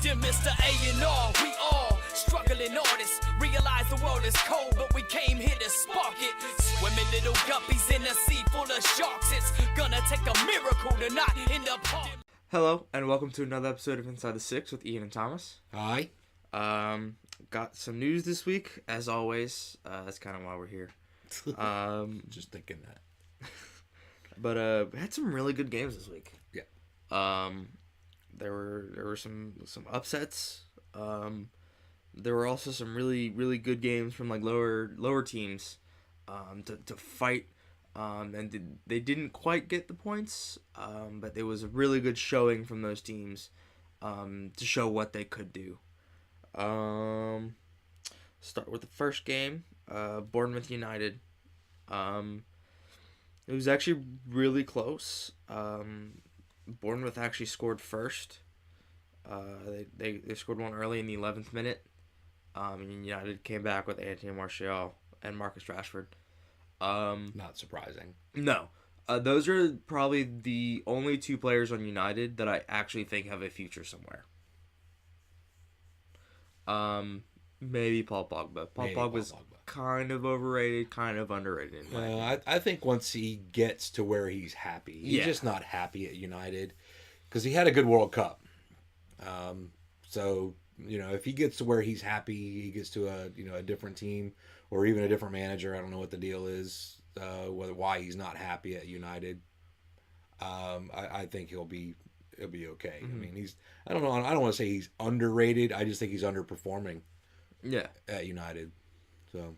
Dear Mr. A&R, we all struggling artists. Realize the world is cold, but we came here to spark it. Swimming little guppies in a sea full of sharks. It's gonna take a miracle to not end up hard. Hello, and welcome to another episode of Inside the Six with Ian and Thomas. Hi. Got some news this week, as always. That's kind of why we're here. Just thinking that. But we had some really good games this week. Yeah. There were some upsets. There were also some really good games from like lower teams to fight. And they didn't quite get the points, but it was a really good showing from those teams to show what they could do. Start with the first game, Bournemouth United. It was actually really close. Bournemouth actually scored first. They scored one early in the 11th minute. And United came back with Anthony Martial and Marcus Rashford. Not surprising. No. Those are probably the only two players on United that I actually think have a future somewhere. Maybe Paul Pogba. Paul Pogba's kind of overrated, kind of underrated. I think once he gets to where he's happy. He's just not happy at United because he had a good World Cup. So, if he gets to where he's happy, he gets to a different team or even a different manager. I don't know what the deal is, why he's not happy at United. I think he'll be okay. Mm-hmm. I mean, I don't know. I don't want to say he's underrated. I just think he's underperforming. Yeah. At United. So.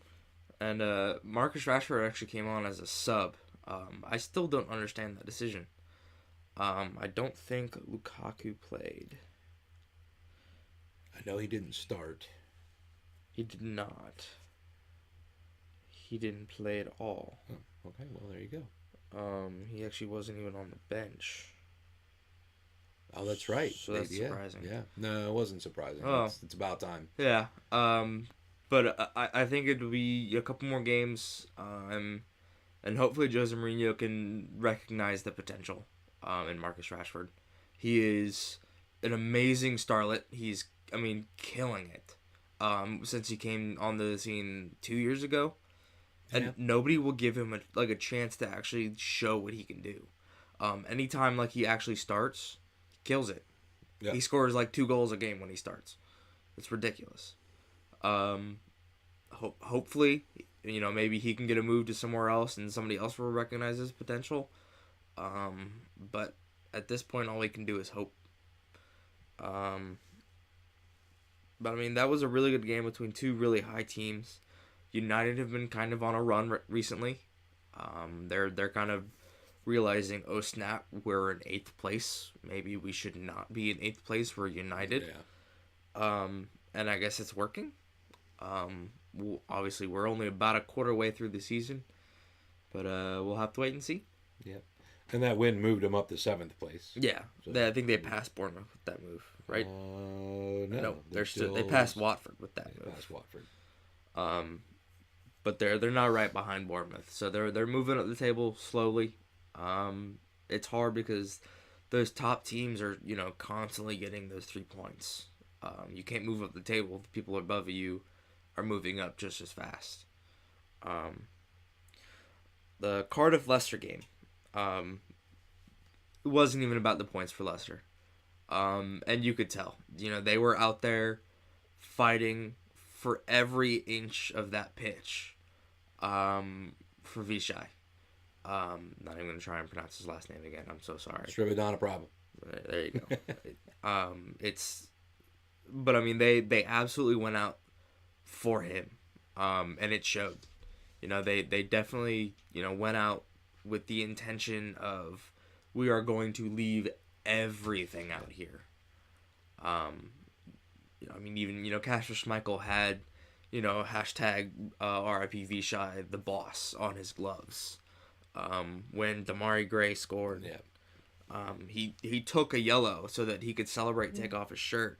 And Marcus Rashford actually came on as a sub. I still don't understand that decision. I don't think Lukaku played. I know he didn't start. He did not. He didn't play at all. Oh, okay, well, there you go. He actually wasn't even on the bench. Oh, that's right. So that's surprising. Yeah. No, it wasn't surprising. Oh. It's about time. Yeah. But I think it'll be a couple more games, and hopefully Jose Mourinho can recognize the potential in Marcus Rashford. He is an amazing starlet. He's, killing it since he came on the scene 2 years ago. And nobody will give him a chance to actually show what he can do. Anytime he actually starts, he kills it. Yep. He scores 2 goals a game when he starts. It's ridiculous. Hopefully, maybe he can get a move to somewhere else and somebody else will recognize his potential. But at this point, all he can do is hope. But that was a really good game between two really high teams. United have been kind of on a run recently. They're kind of realizing, oh snap, we're in 8th place. Maybe we should not be in 8th place. We're United. Yeah. And I guess it's working. Obviously, we're only about a quarter way through the season, but we'll have to wait and see. Yep. And that win moved them up to 7th place. Yeah, so, I think they passed Bournemouth with that move, right? No, they passed Watford with that move. Passed Watford. But they're not right behind Bournemouth, so they're moving up the table slowly. It's hard because those top teams are constantly getting those 3 points. You can't move up the table. The people above you are moving up just as fast. The Cardiff-Leicester game, it wasn't even about the points for Leicester. And you could tell. They were out there fighting for every inch of that pitch for Vichai. Not even going to try and pronounce his last name again. I'm so sorry. Srivaddhana Prabhu. There you go. But they absolutely went out for him, and it showed. They definitely went out with the intention of, we are going to leave everything out here. Even Kasper Schmeichel had hashtag RIP Vichai the boss on his gloves. When Damari Gray scored, he took a yellow so that he could celebrate, take off his shirt,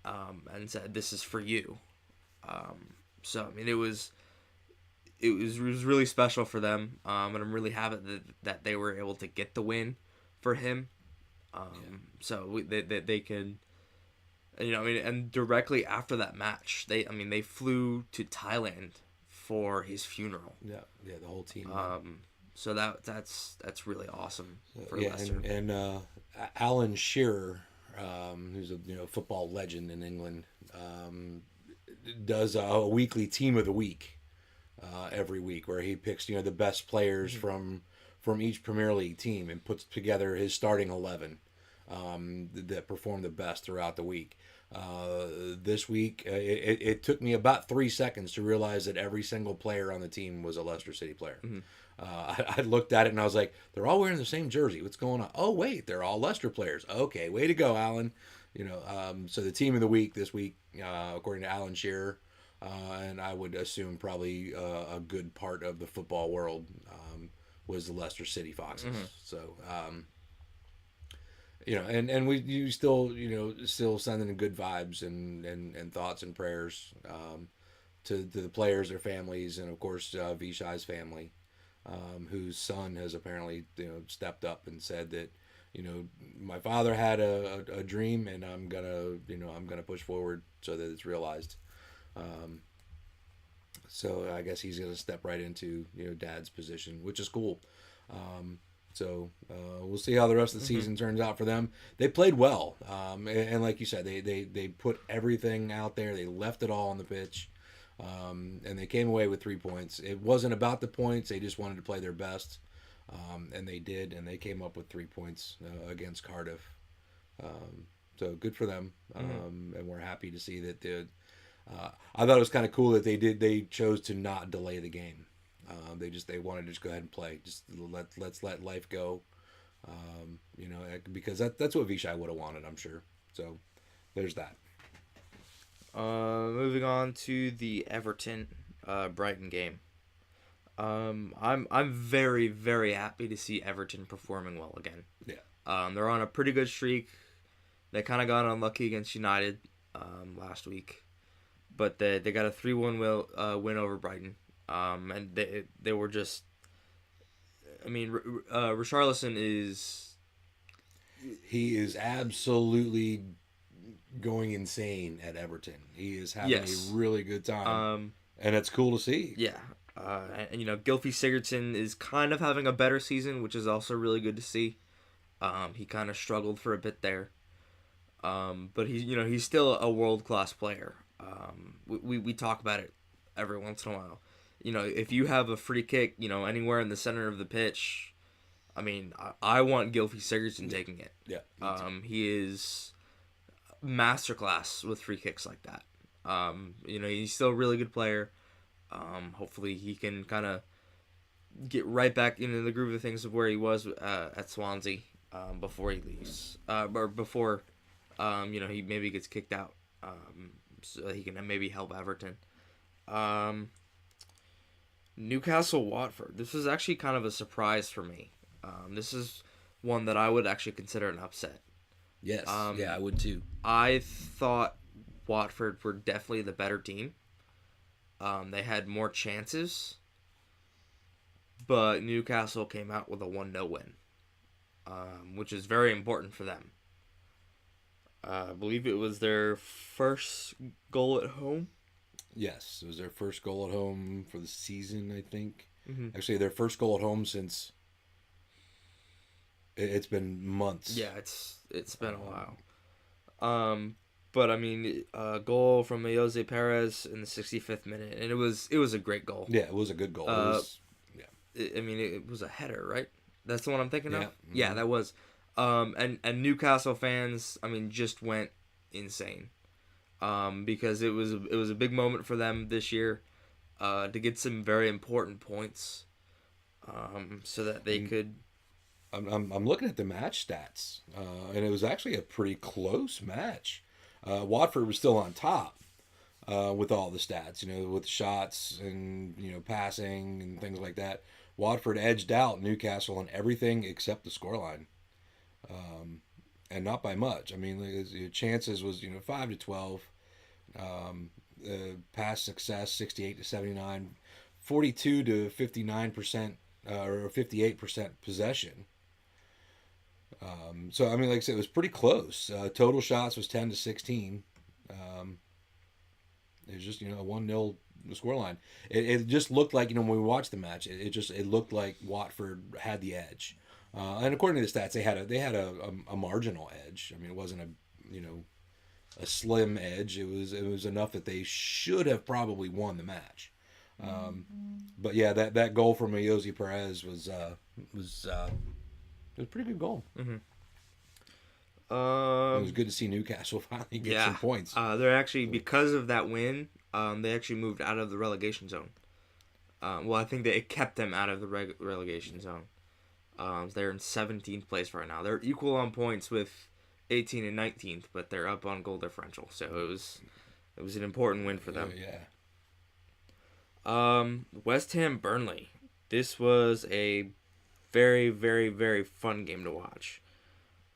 and said, "This is for you." So it was really special for them, and I'm really happy that they were able to get the win for him. So they can And, I mean, and directly after that match, they flew to Thailand for his funeral. Yeah, the whole team. So that's really awesome for Yeah, Leicester. and Alan Shearer, who's a football legend in England, does a weekly team of the week every week, where he picks the best players from each Premier League team and puts together his starting 11 that perform the best throughout the week. This week, it took me about 3 seconds to realize that every single player on the team was a Leicester City player. I looked at it and I was like, they're all wearing the same jersey. What's going on? Oh, wait, they're all Leicester players. Okay, way to go, Alan. So the team of the week this week, according to Alan Shearer, and I would assume probably a good part of the football world, was the Leicester City Foxes. So, and you still sending good vibes and thoughts and prayers to the players, their families, and of course Vishai's family, whose son has apparently stepped up and said that my father had a dream, and I'm gonna push forward so that it's realized. So I guess he's gonna step right into dad's position, which is cool. So we'll see how the rest of the season turns out for them. They played well, and like you said, they put everything out there. They left it all on the pitch, and they came away with 3 points. It wasn't about the points. They just wanted to play their best, and they did, and they came up with 3 points against Cardiff. So good for them, and we're happy to see that. I thought it was kind of cool that they chose to not delay the game. They wanted to just go ahead and play. Just let's let life go, because that's what Vichai would have wanted, I'm sure. So there's that. Moving on to the Everton Brighton game. I'm very, very happy to see Everton performing well again. Yeah. They're on a pretty good streak. They kind of got unlucky against United last week, but they got a 3-1 win over Brighton. And they were just, I mean, Richarlison he is absolutely going insane at Everton. He is having a really good time, and it's cool to see. Yeah, and Gylfi Sigurdsson is kind of having a better season, which is also really good to see. He kind of struggled for a bit there, but he's still a world-class player. We talk about it every once in a while. If you have a free kick, anywhere in the center of the pitch, I mean, I want Gylfi Sigurdsson taking it. Yeah. He is masterclass with free kicks like that. He's still a really good player. Hopefully he can kind of get right back into the groove of things of where he was at Swansea before he leaves. Or before, he maybe gets kicked out. So he can maybe help Everton. Newcastle Watford. This is actually kind of a surprise for me. This is one that I would actually consider an upset. Yes. I would too. I thought Watford were definitely the better team. They had more chances, but Newcastle came out with a 1-0 win, which is very important for them. I believe it was their first goal at home. Yes, it was their first goal at home for the season, I think. Mm-hmm. Actually, their first goal at home since it's been months. Yeah, it's been a while. But I mean, a goal from Jose Perez in the 65th minute, and it was a great goal. Yeah, it was a good goal. It was a header, right? That's the one I'm thinking of. Mm-hmm. Yeah, that was. And Newcastle fans, I mean, just went insane. Because it was a big moment for them this year, to get some very important points, so that they could. I'm looking at the match stats, and it was actually a pretty close match. Watford was still on top with all the stats, with shots and passing and things like that. Watford edged out Newcastle on everything except the scoreline, and not by much. I mean, chances was 5-12. Pass success 68 to 79, 42 to 59%, or 58% possession. So I mean, like I said, it was pretty close. Total shots was 10 to 16. It was just a 1-0 scoreline. It just looked like when we watched the match, it looked like Watford had the edge. And according to the stats, they had a marginal edge. I mean, it wasn't a slim edge. It was enough that they should have probably won the match. But yeah, that goal from Ayoze Perez was a pretty good goal. Mm-hmm. It was good to see Newcastle finally get some points. They're actually, because of that win, they actually moved out of the relegation zone. Well, I think that it kept them out of the relegation zone. They're in 17th place right now. They're equal on points with 18th and 19th, but they're up on goal differential. So it was an important win for them. West Ham Burnley. This was a very, very, very fun game to watch.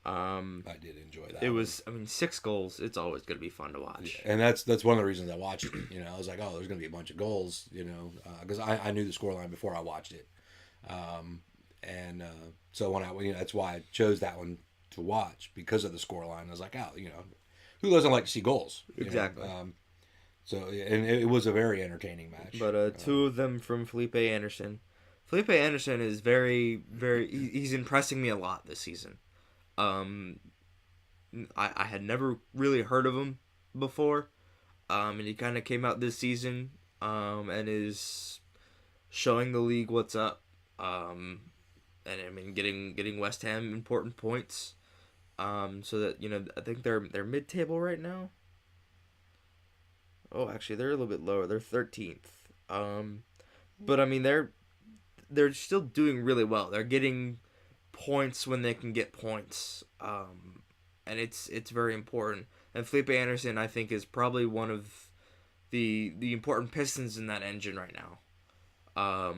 I did enjoy that. It was, 6 goals. It's always going to be fun to watch. Yeah, and that's one of the reasons I watched it. I was like, oh, there's going to be a bunch of goals, because I knew the scoreline before I watched it. So when that's why I chose that one to watch, because of the scoreline. I was like, oh, who doesn't like to see goals? Exactly. So, and it was a very entertaining match. But 2 of them from Felipe Anderson. Felipe Anderson is very, very... He's impressing me a lot this season. I had never really heard of him before. And he kind of came out this season and is showing the league what's up. And getting West Ham important points. So that, I think they're mid-table right now. Oh, actually, they're a little bit lower. They're 13th. But they're still doing really well. They're getting points when they can get points. And it's very important. And Felipe Anderson, I think, is probably one of the important pistons in that engine right now.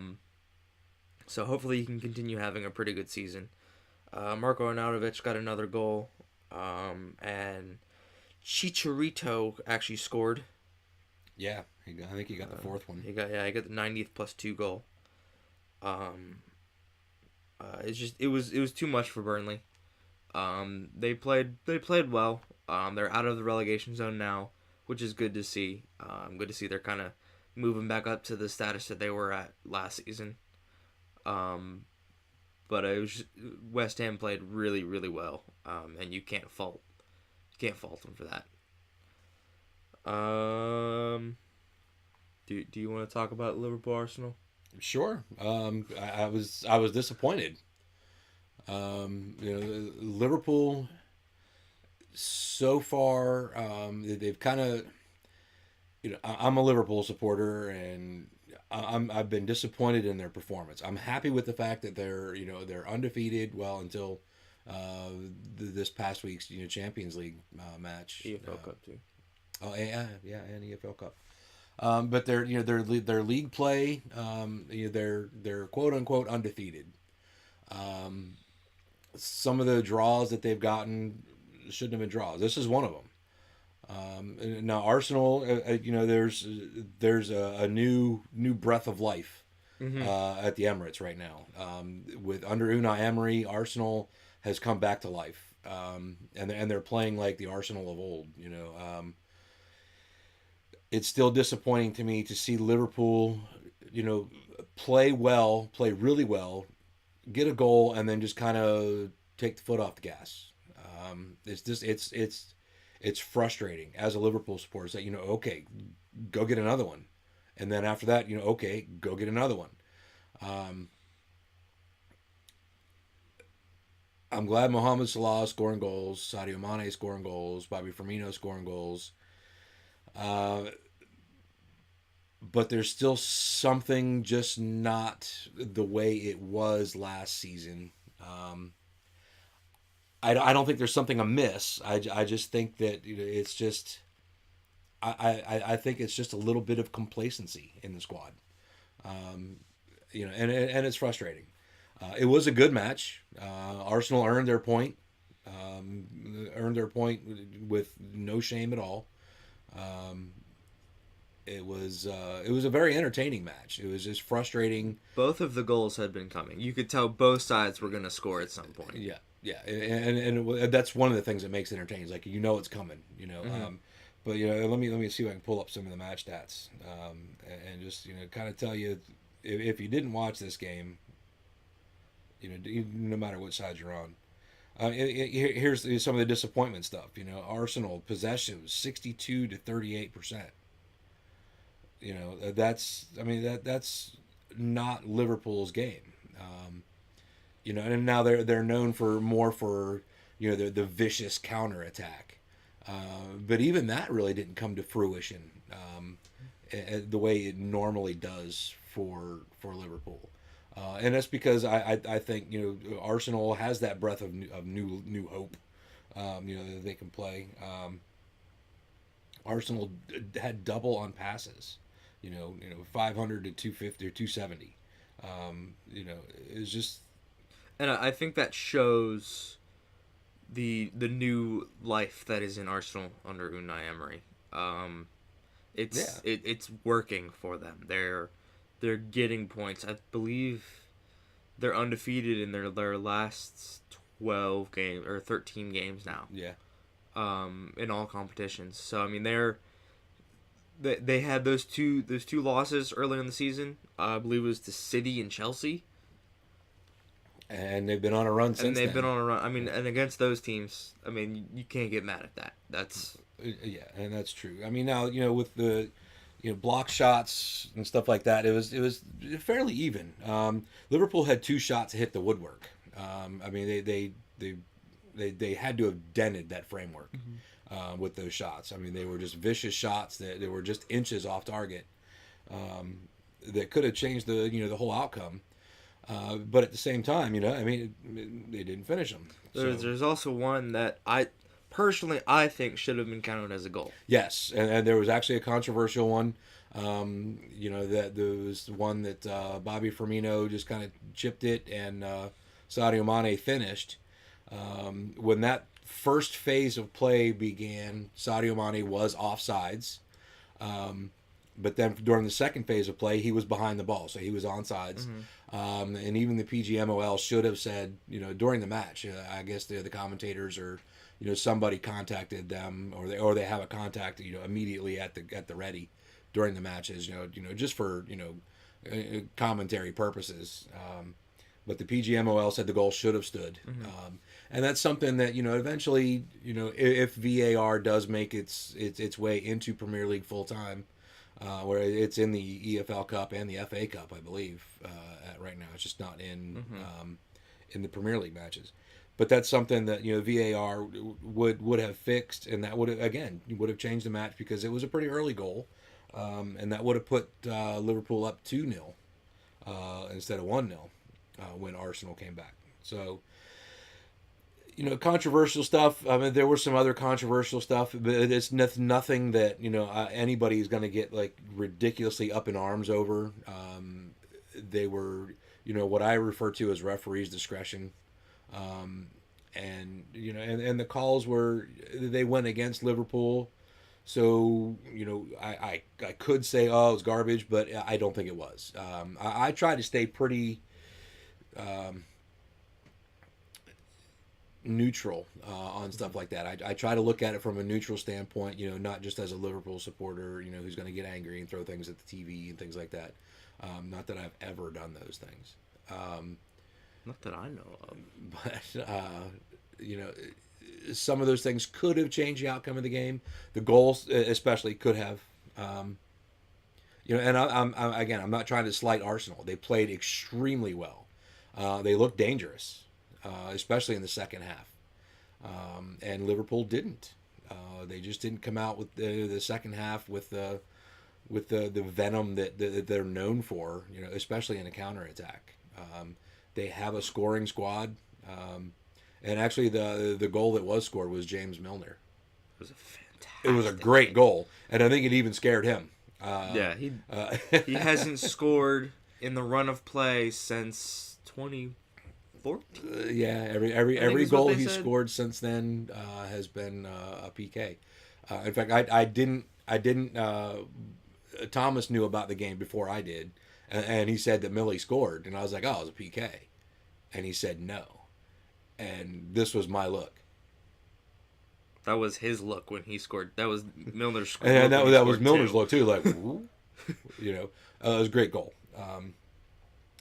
So hopefully he can continue having a pretty good season. Marko Arnautovic got another goal. And Chicharito actually scored. Yeah, I think he got the 4th one. He got the 90th plus 2 goal. It was too much for Burnley. They played well. They're out of the relegation zone now, which is good to see. Good to see they're kind of moving back up to the status that they were at last season. But West Ham played really, really well, and you can't fault them for that. Do you want to talk about Liverpool Arsenal? Sure. I was disappointed. Liverpool so far, they've kind of, I'm a Liverpool supporter, and I've been disappointed in their performance. I'm happy with the fact that they're undefeated, well, until this past week's Champions League match. EFL Cup too. Oh yeah, and EFL Cup. But their league play, they're quote unquote undefeated. Some of the draws that they've gotten shouldn't have been draws. This is one of them. Now Arsenal, there's a new breath of life at the Emirates right now. With under Unai Emery, Arsenal has come back to life, and they're playing like the Arsenal of old. It's still disappointing to me to see Liverpool, play really well, get a goal, and then just kind of take the foot off the gas. It's frustrating as a Liverpool supporter. That okay, go get another one, and then after that, okay, go get another one. I'm glad Mohamed Salah scoring goals, Sadio Mane scoring goals, Bobby Firmino scoring goals. But there's still something just not the way it was last season. I don't think there's something amiss. I just think that it's just I think it's just a little bit of complacency in the squad. And it's frustrating. It was a good match. Arsenal earned their point. With no shame at all. It was a very entertaining match. It was just frustrating. Both of the goals had been coming. You could tell both sides were going to score at some point. Yeah, and that's one of the things that makes it entertaining. It's like it's coming. But let me see if I can pull up some of the match stats, and just kind of tell you if you didn't watch this game, no matter what side you're on. Here's some of the disappointment stuff. Arsenal possession was 62 to 38%. That's not Liverpool's game. And now they're known for more for the vicious counterattack. But even that really didn't come to fruition the way it normally does for Liverpool. And that's because I think Arsenal has that breath of new hope that they can play. Arsenal had double on passes, 500 to 250 or 270. It's just, And I think that shows the new life that is in Arsenal under Unai Emery. It's working for them. They're getting points. I believe they're undefeated in their last 12 games or 13 games now. yeah. In all competitions. So I mean they had those two losses early in the season. I believe it was to City and Chelsea. And they've been on a run since And they've then. been on a run. I mean, and against those teams, I mean, you can't get mad at that. That's Yeah, and that's true. I mean, now with the block shots and stuff like that, it was fairly even. Liverpool had 2 shots hit the woodwork. I mean, they had to have dented that framework with those shots. I mean, they were just vicious shots that they were just inches off target that could have changed the whole outcome. But at the same time, I mean, they didn't finish them. there's also one that I think should have been counted as a goal. Yes, and there was actually a controversial one. That there was one that Bobby Firmino just kind of chipped it, and Sadio Mane finished. When that first phase of play began, Sadio Mane was offsides. But then during the second phase of play, he was behind the ball, so he was onside. And even the PGMOL should have said, during the match, I guess the commentators or somebody contacted them, or they have a contact immediately at the ready during the matches, just for commentary purposes. But the PGMOL said the goal should have stood. And that's something that eventually if VAR does make its way into Premier League full time. Where it's in the EFL Cup and the FA Cup, I believe, right now. It's just not in the Premier League matches. But that's something that VAR would have fixed, and that would have changed the match because it was a pretty early goal, and that would have put Liverpool up 2-0 instead of 1-0 when Arsenal came back. So. Controversial stuff. I mean, there was some other controversial stuff, but it's nothing that anybody's going to get like ridiculously up in arms over. They were, what I refer to as referee's discretion, and the calls they went against Liverpool. So I could say, oh, it's garbage, but I don't think it was. I try to stay pretty. Neutral on stuff like that. I try to look at it from a neutral standpoint, not just as a Liverpool supporter, who's going to get angry and throw things at the TV and things like that. Not that I've ever done those things. Not that I know of. But, some of those things could have changed the outcome of the game. The goals especially could have. And I'm not trying to slight Arsenal. They played extremely well. They looked dangerous. Especially in the second half, and Liverpool didn't. They just didn't come out with the second half with the venom that they're known for. Especially in a counterattack. They have a scoring squad, and actually the goal that was scored was James Milner. It was a fantastic. It was a great goal, and I think it even scared him. He hasn't scored in the run of play since 2014. Every goal he's scored since then has been a PK. In fact, I didn't. Thomas knew about the game before I did, and he said that Millie scored, and I was like, "Oh, it was a PK," and he said no, and this was my look. That was his look when he scored. That was Milner's score. And that was Milner's look too. Like, ooh, you know, it was a great goal.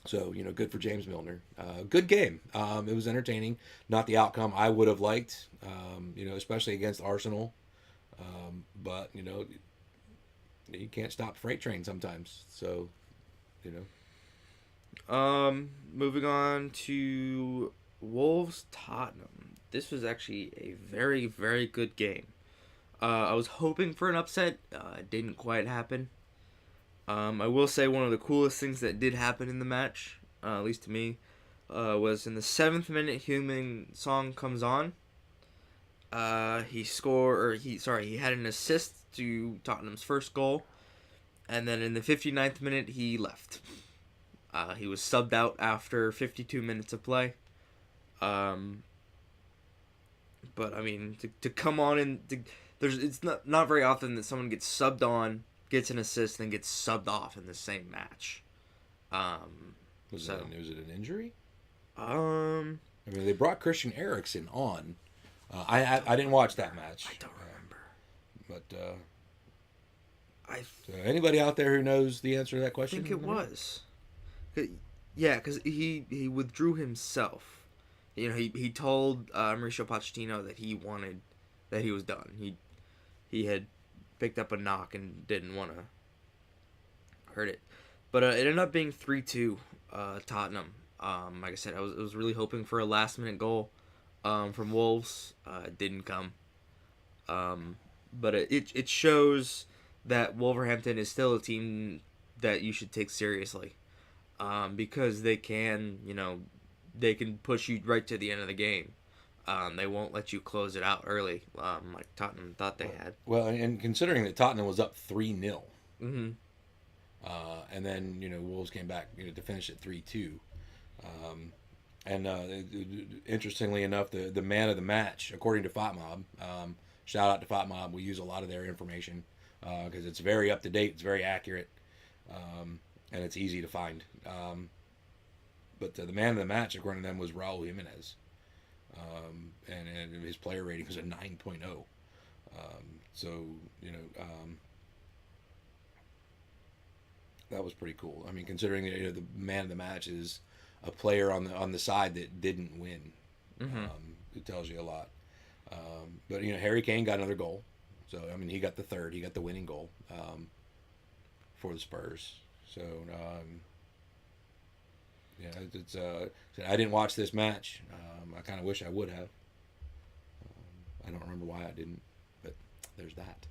So, you know, good for James Milner. Good game. It was entertaining. Not the outcome I would have liked, you know, especially against Arsenal. But, you know, you can't stop freight train sometimes. So, you know. Moving on to Wolves Tottenham. This was actually a very, very good game. I was hoping for an upset. It didn't quite happen. I will say one of the coolest things that did happen in the match, at least to me, was in the 7th minute. Heung-min Son comes on. He had an assist to Tottenham's first goal, and then in the 59th minute he left. He was subbed out after 52 minutes of play. But I mean, to come on and it's not very often that someone gets subbed on, gets an assist, then gets subbed off in the same match. Was it an injury? I mean, they brought Christian Eriksen on. I didn't watch that match. I don't remember. But so anybody out there who knows the answer to that I question? think it was. Yeah, because he withdrew himself. You know, he told Mauricio Pochettino that he was done. He had picked up a knock and didn't want to hurt it. But it ended up being 3-2 Tottenham. Like I said, I was really hoping for a last-minute goal from Wolves. It didn't come. But it shows that Wolverhampton is still a team that you should take seriously. Because they can push you right to the end of the game. They won't let you close it out early, like Tottenham thought they had. Well, and considering that Tottenham was up 3-0, Mm-hmm. And then Wolves came back to finish at 3-2, interestingly enough, the man of the match, according to FotMob, shout out to FotMob, we use a lot of their information because it's very up to date, it's very accurate, and it's easy to find. But the man of the match, according to them, was Raul Jimenez. And his player rating was a 9.0. That was pretty cool. I mean, considering the man of the match is a player on the side that didn't win, Mm-hmm. It tells you a lot. But Harry Kane got another goal, so I mean he got the third, he got the winning goal for the Spurs. So it's I didn't watch this match. I kind of wish I would have. I don't remember why I didn't, but there's that.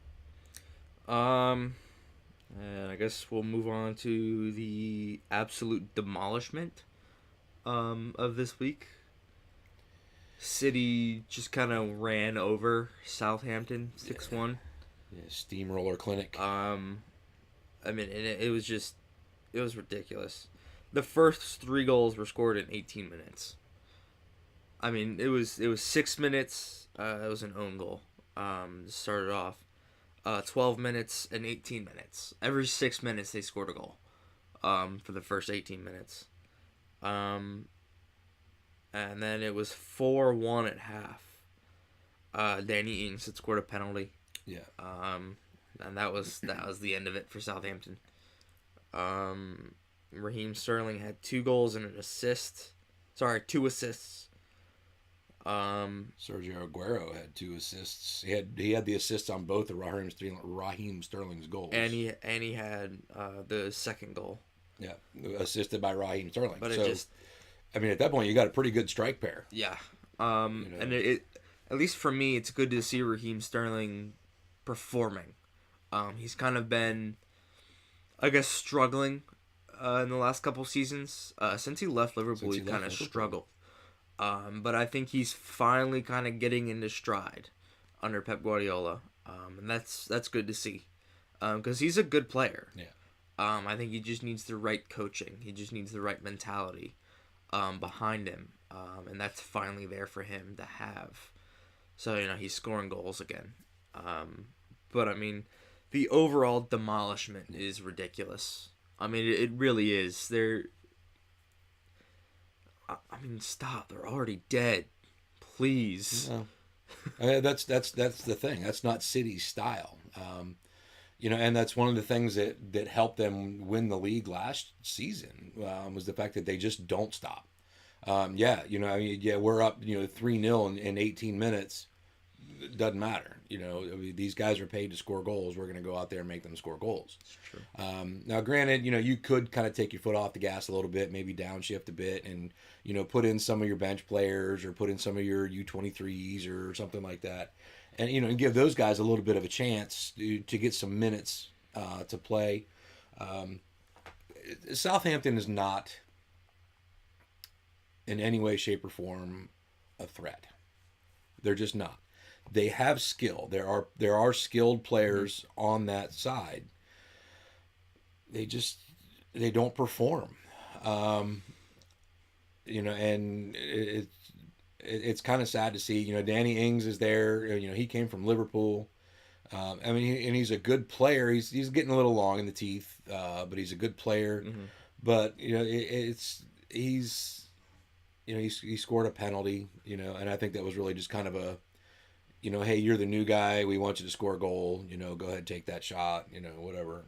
And I guess we'll move on to the absolute demolishment of this week. City just kind of ran over Southampton 6-1. Yeah, steamroller clinic. I mean, it was ridiculous. The first 3 goals were scored in 18 minutes. I mean, it was 6 minutes. It was an own goal. Started off 12 minutes and 18 minutes. Every 6 minutes they scored a goal. For the first 18 minutes. And then it was 4-1 at half. Danny Ings had scored a penalty. Yeah. And that was the end of it for Southampton. Raheem Sterling had 2 goals and an assist. Sorry, 2 assists. Sergio Aguero had 2 assists. He had the assists on both of Raheem Sterling's goals. And he had the second goal. Yeah, assisted by Raheem Sterling. But I mean, at that point, you got a pretty good strike pair. Yeah. And it at least for me, it's good to see Raheem Sterling performing. He's kind of been, I guess, struggling in the last couple seasons. Since he left Liverpool, he kind of struggled. But I think he's finally kind of getting into stride under Pep Guardiola. And that's good to see. Because he's a good player. Yeah. I think he just needs the right coaching. He just needs the right mentality behind him. And that's finally there for him to have. So, he's scoring goals again. But, I mean, the overall demolishment is ridiculous. I mean, it really is. Stop. They're already dead. Please. No. That's the thing. That's not City's style. And that's one of the things that helped them win the league last season, was the fact that they just don't stop. We're up 3-0 in 18 minutes. It doesn't matter. These guys are paid to score goals. We're going to go out there and make them score goals. It's true. Now, granted, you could kind of take your foot off the gas a little bit, maybe downshift a bit, and put in some of your bench players or put in some of your U23s or something like that, and give those guys a little bit of a chance to get some minutes to play. Southampton is not in any way, shape, or form a threat. They're just not. They have skill. There are skilled players on that side. They don't perform. And it's kind of sad to see. Danny Ings is there. He came from Liverpool. And he's a good player. He's getting a little long in the teeth, but he's a good player. Mm-hmm. But he scored a penalty. And I think that was really just kind of a, hey, you're the new guy. We want you to score a goal. Go ahead, take that shot. Whatever.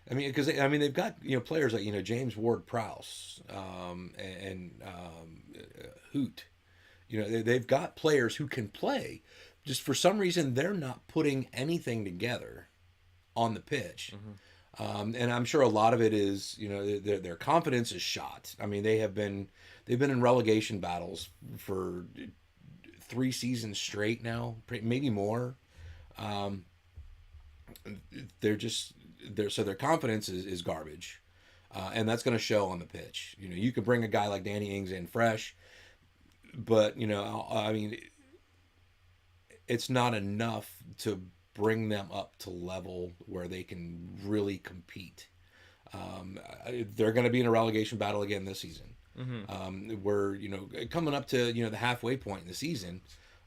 Because they've got players like James Ward-Prowse and Hoot. They've got players who can play. Just for some reason, they're not putting anything together on the pitch. Mm-hmm. And I'm sure a lot of it is their confidence is shot. They've been in relegation battles for 3 seasons straight now, maybe more. So their confidence is garbage, and that's going to show on the pitch. You can bring a guy like Danny Ings in fresh, but it's not enough to bring them up to level where they can really compete. They're going to be in a relegation battle again this season. Mm-hmm. We're coming up to the halfway point in the season,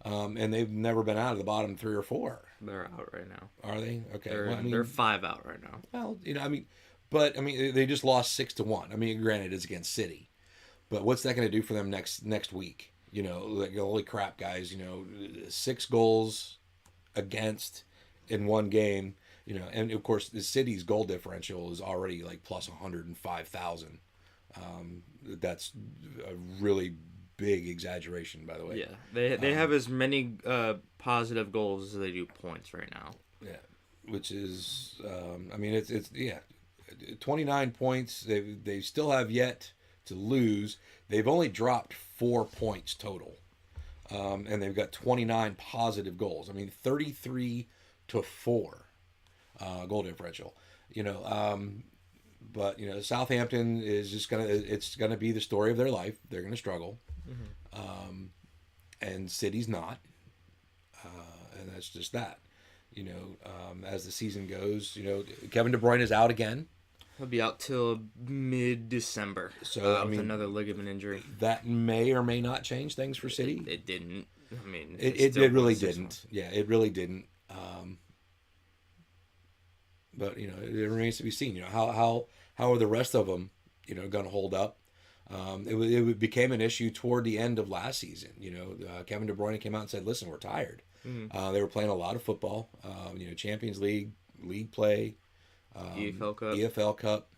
and they've never been out of the bottom 3 or 4. They're out right now. Are they? Okay. They're 5 out right now. Well, they just lost 6-1. Granted, it's against City, but what's that going to do for them next week? Holy crap, guys! 6 goals against in one game. And of course, the City's goal differential is already like plus 105,000. That's a really big exaggeration, by the way. Yeah, they have as many positive goals as they do points right now. Yeah, which is, it's 29 points. They still have yet to lose. They've only dropped 4 points total, and they've got 29 positive goals. 33-4 goal differential. But Southampton is just it's gonna be the story of their life. They're gonna struggle, mm-hmm. And City's not, and that's just that. As the season goes, Kevin De Bruyne is out again. He'll be out till mid-December. So with another ligament injury. That may or may not change things for City. It didn't. It really didn't. Yeah, it really didn't. But it remains to be seen. How are the rest of them going to hold up? It became an issue toward the end of last season. Kevin De Bruyne came out and said, "Listen, we're tired." Mm-hmm. They were playing a lot of football. Champions League play, EFL Cup.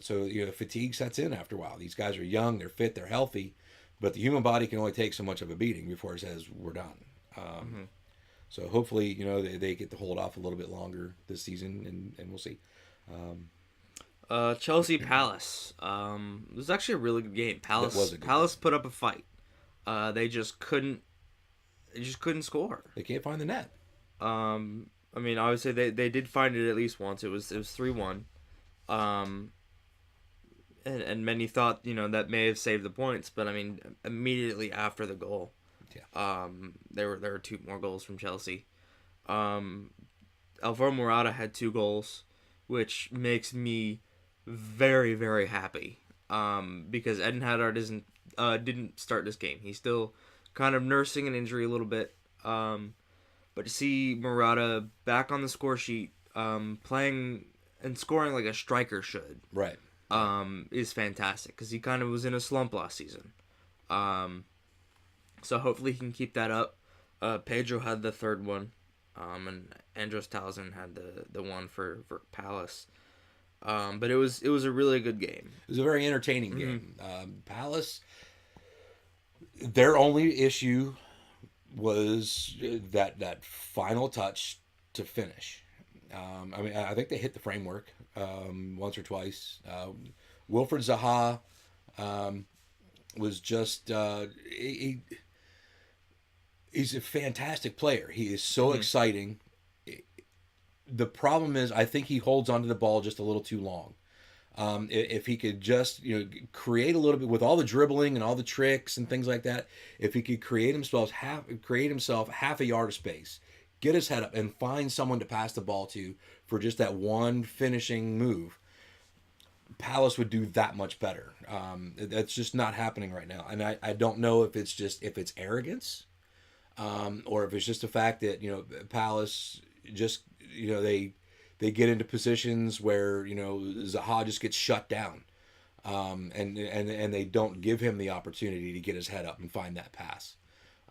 So fatigue sets in after a while. These guys are young, they're fit, they're healthy, but the human body can only take so much of a beating before it says we're done. Mm-hmm. So hopefully, they get to hold off a little bit longer this season, and we'll see. Chelsea Palace. It was actually a really good game. Palace put up a fight. They just couldn't score. They can't find the net. Obviously they did find it at least once. It was 3-1. And many thought that may have saved the points, but immediately after the goal. Yeah. There were 2 more goals from Chelsea. Alvaro Morata had 2 goals, which makes me very, very happy. Because Eden Hazard didn't start this game. He's still kind of nursing an injury a little bit. But to see Morata back on the score sheet, playing and scoring like a striker should, right, is fantastic because he kind of was in a slump last season. So hopefully he can keep that up. Pedro had the third one, and Andros Townsend had the one for Palace. But it was a really good game. It was a very entertaining game. Palace, their only issue was that final touch to finish. I mean, I think they hit the framework once or twice. Wilfred Zaha was just he's a fantastic player. He is so exciting. The problem is, I think he holds onto the ball just a little too long. If he could just create a little bit with all the dribbling and all the tricks and things like that, if he could create himself half a yard of space, get his head up and find someone to pass the ball to for just that one finishing move, Palace would do that much better. That's just not happening right now, and I don't know if it's arrogance, or if it's just the fact that Palace just they get into positions where Zaha just gets shut down, and they don't give him the opportunity to get his head up and find that pass.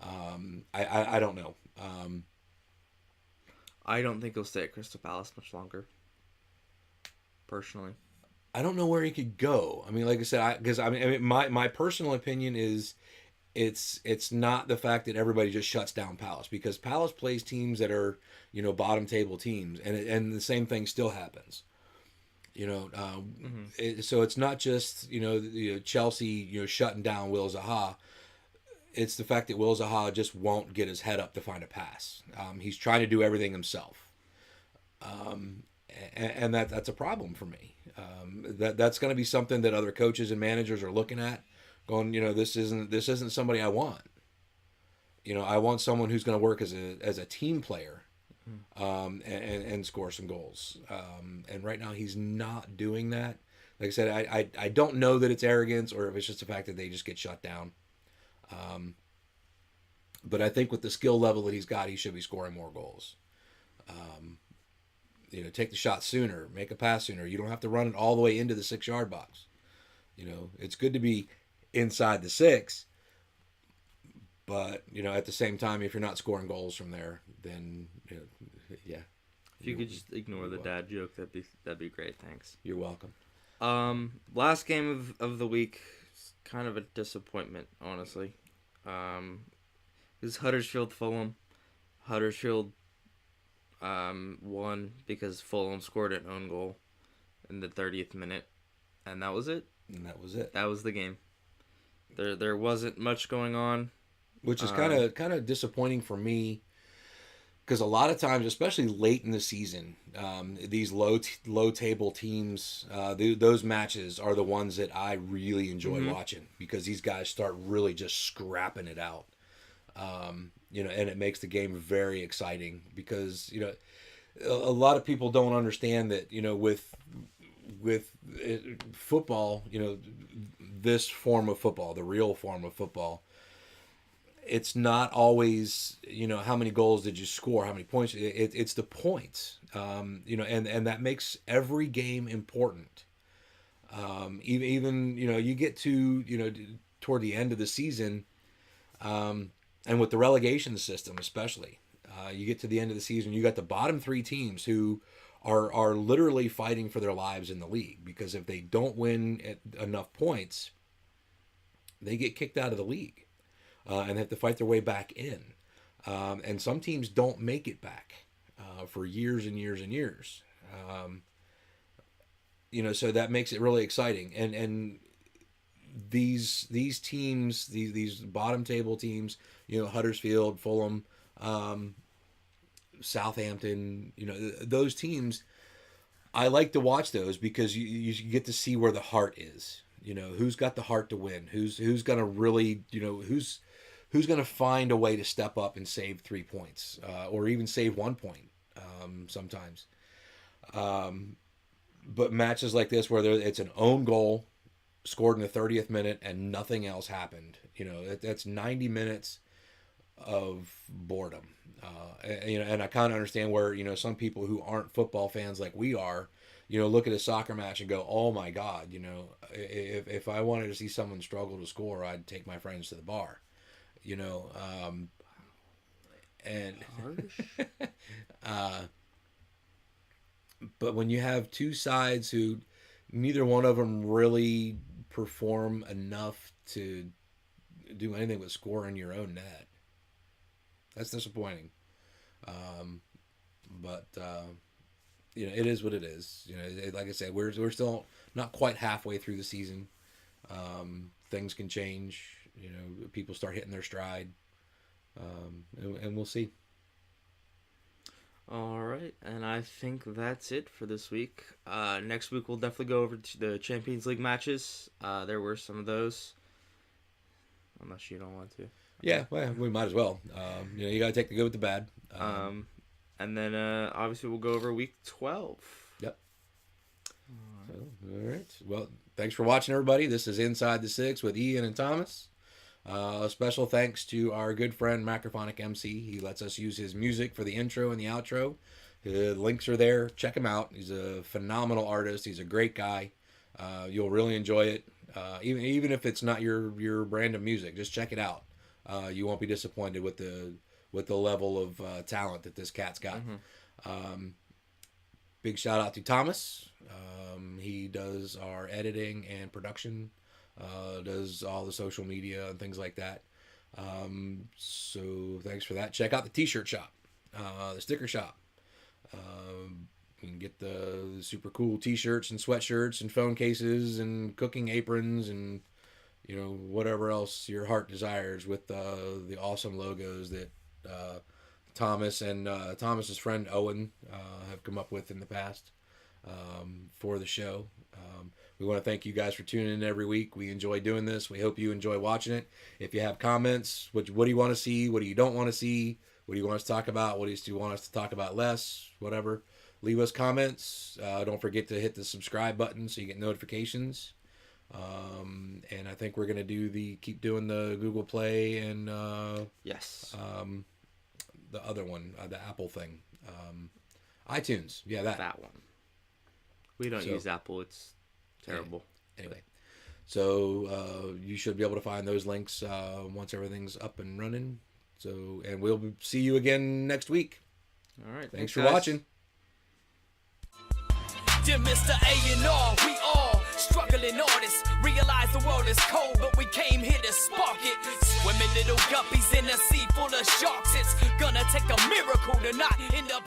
I don't know. I don't think he'll stay at Crystal Palace much longer. Personally, I don't know where he could go. I mean, like I said, my personal opinion is it's not the fact that everybody just shuts down Palace, because Palace plays teams that are bottom table teams, and the same thing still happens. So it's not just Chelsea shutting down Will Zaha. It's the fact that Will Zaha just won't get his head up to find a pass. He's trying to do everything himself, and that's a problem for me. That's going to be something that other coaches and managers are looking at, going, this isn't somebody I want. I want someone who's going to work as a team player, and score some goals. And right now he's not doing that. Like I said, I don't know that it's arrogance or if it's just the fact that they just get shut down. But I think with the skill level that he's got, he should be scoring more goals. Take the shot sooner, make a pass sooner. You don't have to run it all the way into the 6-yard box. It's good to be inside the 6, but at the same time, if you're not scoring goals from there, then yeah. If you could just ignore the dad joke, that'd be great. Thanks. You're welcome. Last game of the week, kind of a disappointment, honestly. Is Huddersfield Fulham. Huddersfield won because Fulham scored an own goal in the 30th minute, and that was it. That was the game. There wasn't much going on, which is kind of disappointing for me, because a lot of times, especially late in the season, these low table teams, those matches are the ones that I really enjoy watching, because these guys start really just scrapping it out. And it makes the game very exciting, because a lot of people don't understand that with football, this form of football, the real form of football, it's not always how many goals did you score, how many points. It's the points, and that makes every game important. Even you get to toward the end of the season, and with the relegation system especially, you get to the end of the season, you got the bottom 3 teams who are literally fighting for their lives in the league, because if they don't win enough points, they get kicked out of the league, and have to fight their way back in. And some teams don't make it back for years and years and years. So that makes it really exciting. And these teams, these bottom table teams, Huddersfield, Fulham, Southampton, those teams, I like to watch those, because you get to see where the heart is. Who's got the heart to win, who's going to really, who's going to find a way to step up and save 3 points, or even save 1 point, sometimes. But matches like this, where it's an own goal scored in the 30th minute and nothing else happened, that's 90 minutes of boredom. And I kind of understand where, some people who aren't football fans like we are, look at a soccer match and go, oh my God, if I wanted to see someone struggle to score, I'd take my friends to the bar. you know, and but when you have two sides who neither one of them really perform enough to do anything but score in your own net, that's disappointing. But you know, it is what it is. You know, like I said, we're still not quite halfway through the season. Things can change. You know, people start hitting their stride, and we'll see. All right, and I think that's it for this week. Next week we'll definitely go over to the Champions League matches. There were some of those. Unless you don't want to. Yeah, well, we might as well. You know, you got to take the good with the bad. And then obviously we'll go over week 12. Yep. All right. Well, thanks for watching, everybody. This is Inside the Six with Ian and Thomas. A special thanks to our good friend Macrophonic MC. He lets us use his music for the intro and the outro. The links are there. Check him out. He's a phenomenal artist. He's a great guy. You'll really enjoy it. Even if it's not your brand of music, just check it out. You won't be disappointed with the level of talent that this cat's got. Big shout out to Thomas. He does our editing and production. Does all the social media and things like that. So thanks for that. Check out the t-shirt shop, the sticker shop. You can get the super cool t-shirts and sweatshirts and phone cases and cooking aprons and, you know, whatever else your heart desires with the awesome logos that Thomas and Thomas's friend Owen have come up with in the past for the show. We want to thank you guys for tuning in every week. We enjoy doing this. We hope you enjoy watching it. If you have comments, what do you want to see? What do you don't want to see? What do you want us to talk about? What do you want us to talk about less? Whatever. Leave us comments. Don't forget to hit the subscribe button so you get notifications. And I think we're going to keep doing the Google Play and Yes. the other one, the Apple thing. iTunes. Yeah, That one. We don't use Apple. It's terrible. Anyway, so you should be able to find those links once everything's up and running. So, and we'll see you again next week. All right. Thanks for guys. watching. Dear Mr. A&R, we all struggling artists. Realize the world is cold, but we came here to spark it. Swimming little guppies in a sea full of sharks. It's gonna take a miracle to not end up.